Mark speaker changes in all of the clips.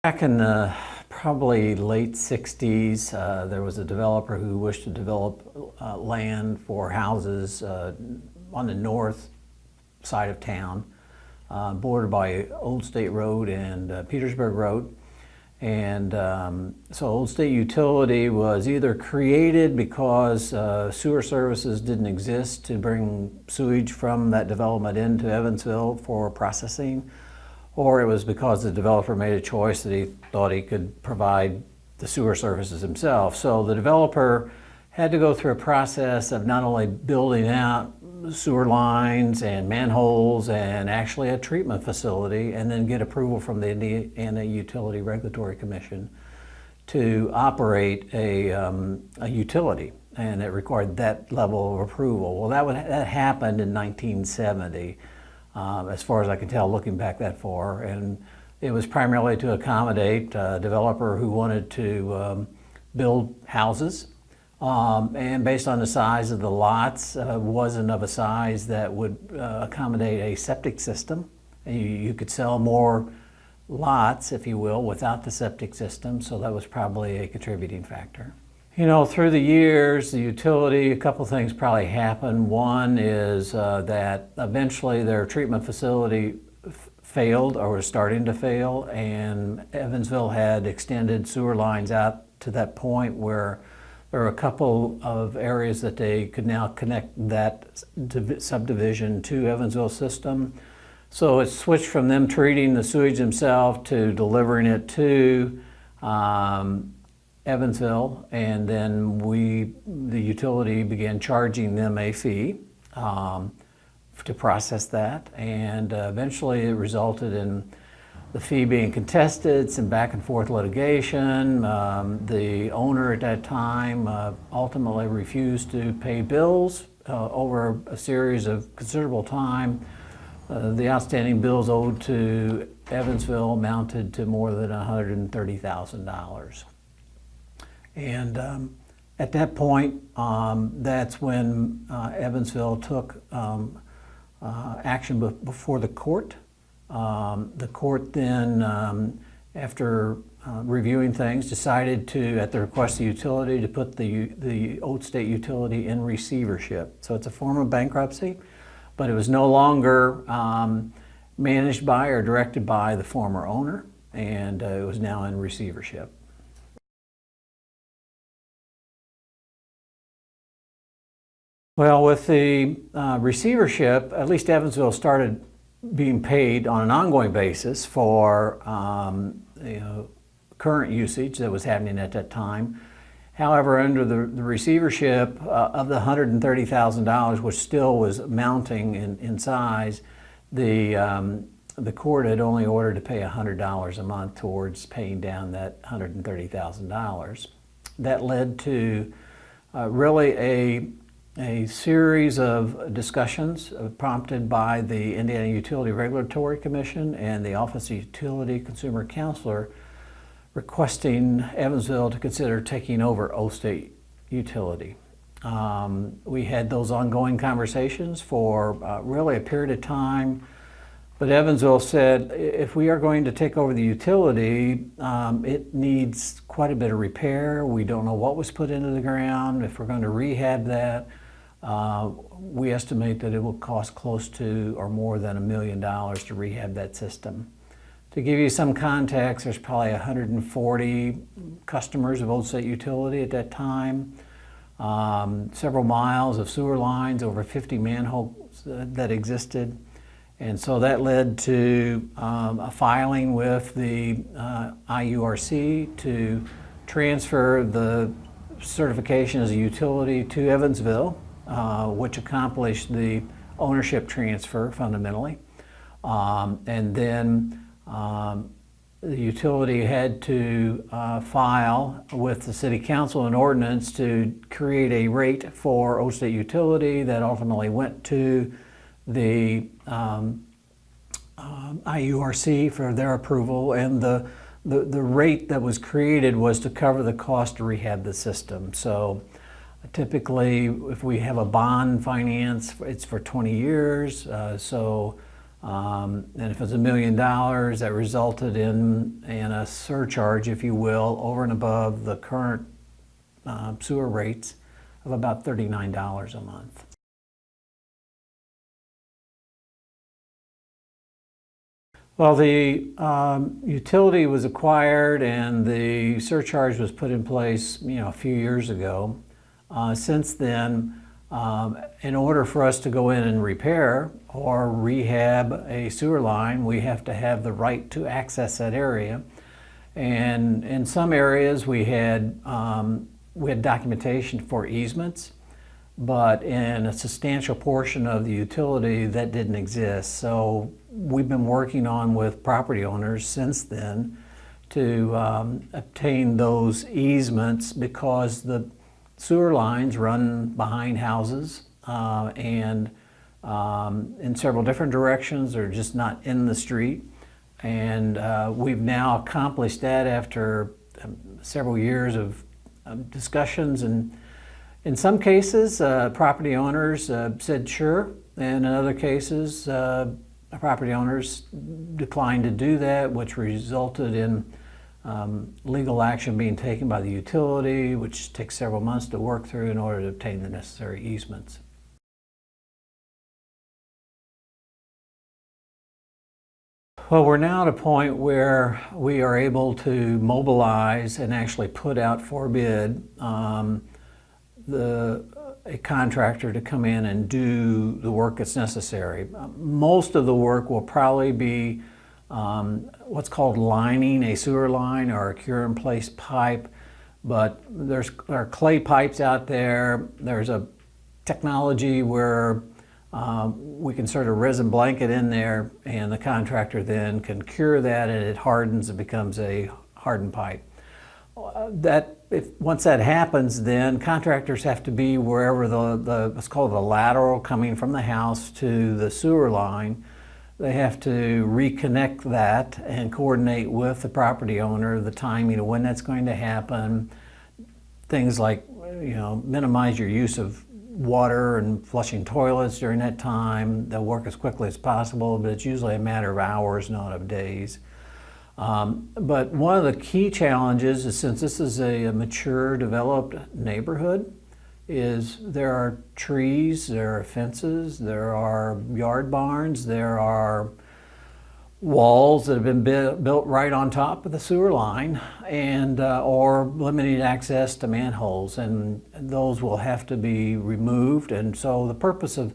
Speaker 1: Back in the probably late 60s, there was a developer who wished to develop land for houses on the north side of town, bordered by Old State Road and Petersburg Road. And so Old State Utility was either created because sewer services didn't exist to bring sewage from that development into Evansville for processing, or it was because the developer made a choice that he thought he could provide the sewer services himself. So the developer had to go through a process of not only building out sewer lines and manholes and actually a treatment facility, and then get approval from the Indiana Utility Regulatory Commission to operate a utility, and it required that level of approval. Well, that happened in 1970. As far as I can tell, looking back that far, and it was primarily to accommodate a developer who wanted to build houses, and based on the size of the lots, wasn't of a size that would accommodate a septic system. You could sell more lots, if you will, without the septic system, so that was probably a contributing factor. You know, through the years, the utility, a couple things probably happened. One is that eventually their treatment facility failed or was starting to fail, and Evansville had extended sewer lines out to that point where there were a couple of areas that they could now connect that subdivision to Evansville system. So it switched from them treating the sewage themselves to delivering it to Evansville, and then the utility began charging them a fee to process that, and eventually it resulted in the fee being contested, some back and forth litigation. The owner at that time ultimately refused to pay bills over a series of considerable time. The outstanding bills owed to Evansville amounted to more than $130,000. And at that point, that's when Evansville took action before the court. The court then, after reviewing things, decided to, at the request of the utility, to put the Old State Utility in receivership. So it's a form of bankruptcy, but it was no longer managed by or directed by the former owner, and it was now in receivership. Well, with the receivership, at least Evansville started being paid on an ongoing basis for current usage that was happening at that time. However, under the receivership, of the $130,000, which still was mounting in size, the court had only ordered to pay $100 a month towards paying down that $130,000. That led to really a series of discussions prompted by the Indiana Utility Regulatory Commission and the Office of Utility Consumer Counselor, requesting Evansville to consider taking over Old State Utility. We had those ongoing conversations for really a period of time, but Evansville said, if we are going to take over the utility, it needs quite a bit of repair. We don't know what was put into the ground. If we're going to rehab that, we estimate that it will cost close to or more than $1 million to rehab that system. To give you some context, there's probably 140 customers of Old State Utility at that time, several miles of sewer lines, over 50 manholes that existed. And so that led to a filing with the IURC to transfer the certification as a utility to Evansville, which accomplished the ownership transfer fundamentally. And then the utility had to file with the City Council an ordinance to create a rate for Old State Utility that ultimately went to the IURC for their approval, and the rate that was created was to cover the cost to rehab the system. So typically, if we have a bond finance, it's for 20 years. So And if it's $1 million, that resulted in a surcharge, if you will, over and above the current sewer rates of about $39 a month. Well, the utility was acquired and the surcharge was put in place, a few years ago. Since then, in order for us to go in and repair or rehab a sewer line, we have to have the right to access that area. And in some areas, we had documentation for easements, but in a substantial portion of the utility that didn't exist. So we've been working on with property owners since then to obtain those easements, because the sewer lines run behind houses and in several different directions. They're just not in the street. And we've now accomplished that after several years of discussions. And in some cases, property owners said sure, and in other cases, property owners declined to do that, which resulted in legal action being taken by the utility, which takes several months to work through in order to obtain the necessary easements. Well, we're now at a point where we are able to mobilize and actually put out for bid a contractor to come in and do the work that's necessary. Most of the work will probably be what's called lining a sewer line or a cure-in-place pipe, but there are clay pipes out there. There's a technology where we can sort of resin blanket in there, and the contractor then can cure that, and it hardens and becomes a hardened pipe. Once that happens, then contractors have to be wherever what's called the lateral coming from the house to the sewer line. They have to reconnect that and coordinate with the property owner the timing of when that's going to happen. Things like, minimize your use of water and flushing toilets during that time. They'll work as quickly as possible, but it's usually a matter of hours, not of days. But one of the key challenges is, since this is a mature, developed neighborhood, is there are trees, there are fences, there are yard barns, there are walls that have been built right on top of the sewer line, and or limited access to manholes, and those will have to be removed. And so the purpose of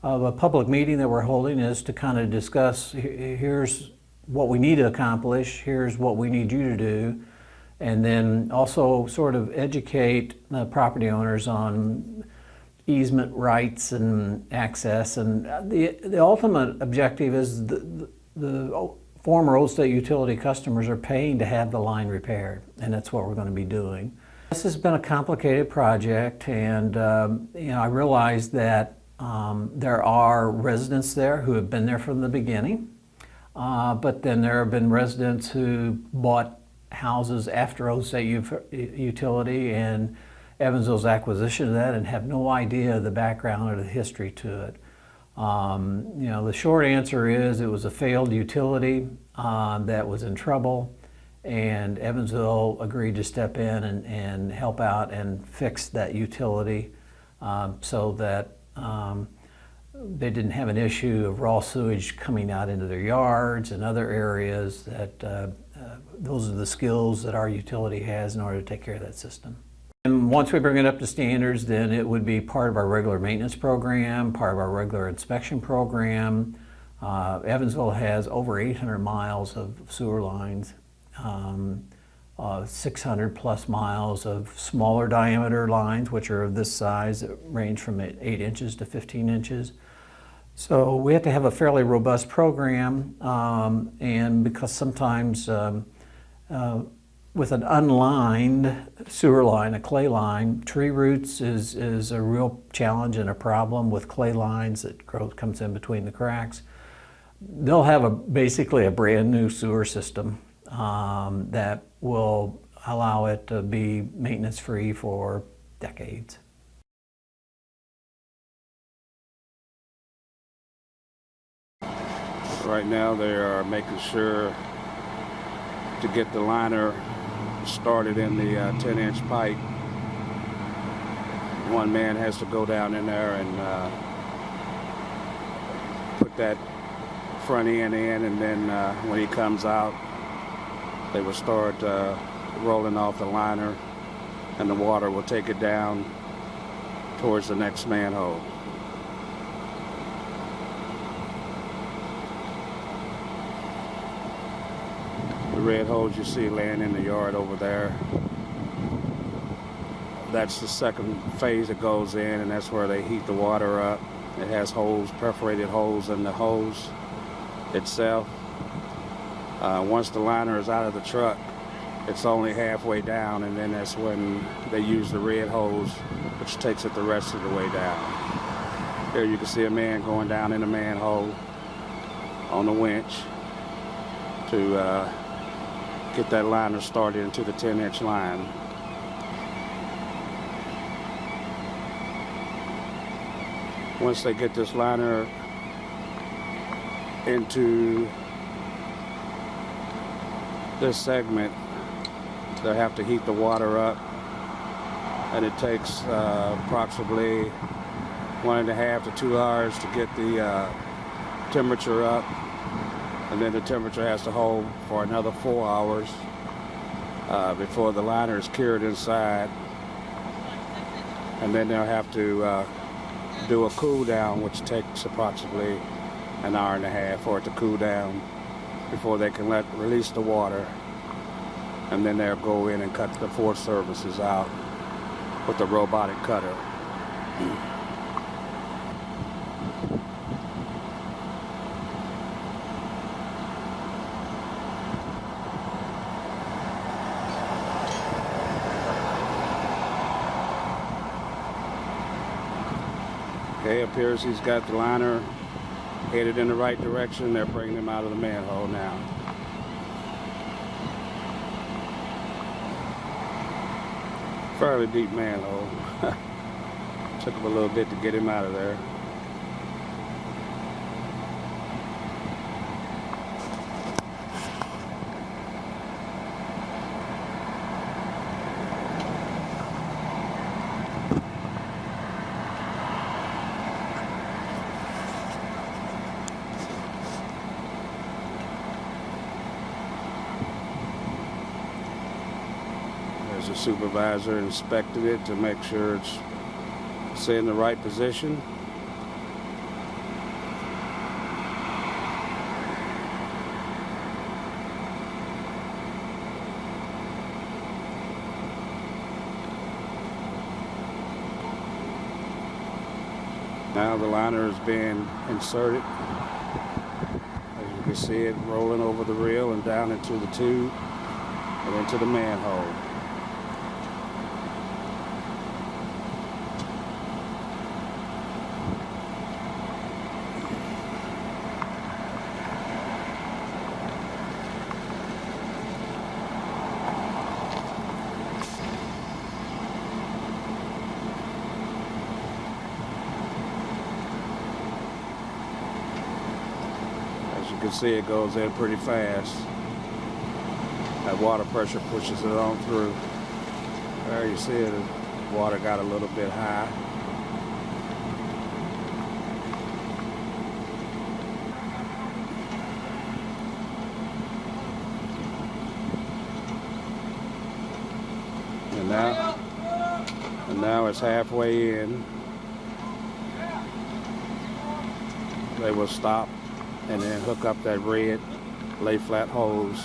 Speaker 1: a public meeting that we're holding is to kind of discuss, here's what we need to accomplish, here's what we need you to do, and then also sort of educate the property owners on easement rights and access. And the ultimate objective is the former Old State Utility customers are paying to have the line repaired, and that's what we're going to be doing. This has been a complicated project, and I realize that there are residents there who have been there from the beginning, but then there have been residents who bought houses after Old State Utility and Evansville's acquisition of that, and have no idea the background or the history to it. The short answer is it was a failed utility that was in trouble, and Evansville agreed to step in and help out and fix that utility so that they didn't have an issue of raw sewage coming out into their yards and other areas. That those are the skills that our utility has in order to take care of that system. And once we bring it up to standards, then it would be part of our regular maintenance program, part of our regular inspection program. Evansville has over 800 miles of sewer lines, 600 plus miles of smaller diameter lines, which are of this size, that range from 8 inches to 15 inches. So we have to have a fairly robust program, and because sometimes with an unlined sewer line, a clay line, tree roots is a real challenge and a problem with clay lines that comes in between the cracks. They'll have basically a brand new sewer system that will allow it to be maintenance free for decades.
Speaker 2: Right now they are making sure to get the liner started in the 10-inch pipe. One man has to go down in there and put that front end in, and then when he comes out, they will start rolling off the liner, and the water will take it down towards the next manhole. The red hose you see laying in the yard over there, that's the second phase that goes in, and that's where they heat the water up. It has holes, perforated holes in the hose itself. Once the liner is out of the truck, it's only halfway down, and then that's when they use the red hose, which takes it the rest of the way down. Here you can see a man going down in a manhole on the winch to get that liner started into the 10-inch line. Once they get this liner into this segment, they'll have to heat the water up, and it takes approximately 1.5 to 2 hours to get the temperature up, and then the temperature has to hold for another 4 hours before the liner is cured inside, and then they'll have to do a cool down, which takes approximately 1.5 hours for it to cool down before they can release the water, and then they'll go in and cut the 4 surfaces out with the robotic cutter. Okay, it appears he's got the liner headed in the right direction. They're bringing him out of the manhole now. Fairly deep manhole. Took him a little bit to get him out of there. The supervisor inspected it to make sure it's in the right position. Now the liner is being inserted. As you can see it rolling over the reel and down into the tube and into the manhole. You can see it goes in pretty fast. That water pressure pushes it on through. There you see it, the water got a little bit high. And now it's halfway in. They will stop and then hook up that red lay flat hose,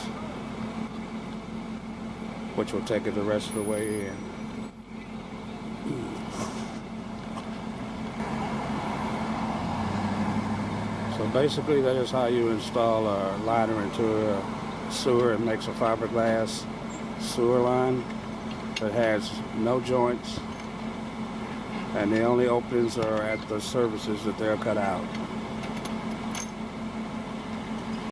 Speaker 2: which will take it the rest of the way in. So basically that is how you install a liner into a sewer. It makes a fiberglass sewer line that has no joints, and the only openings are at the surfaces that they're cut out.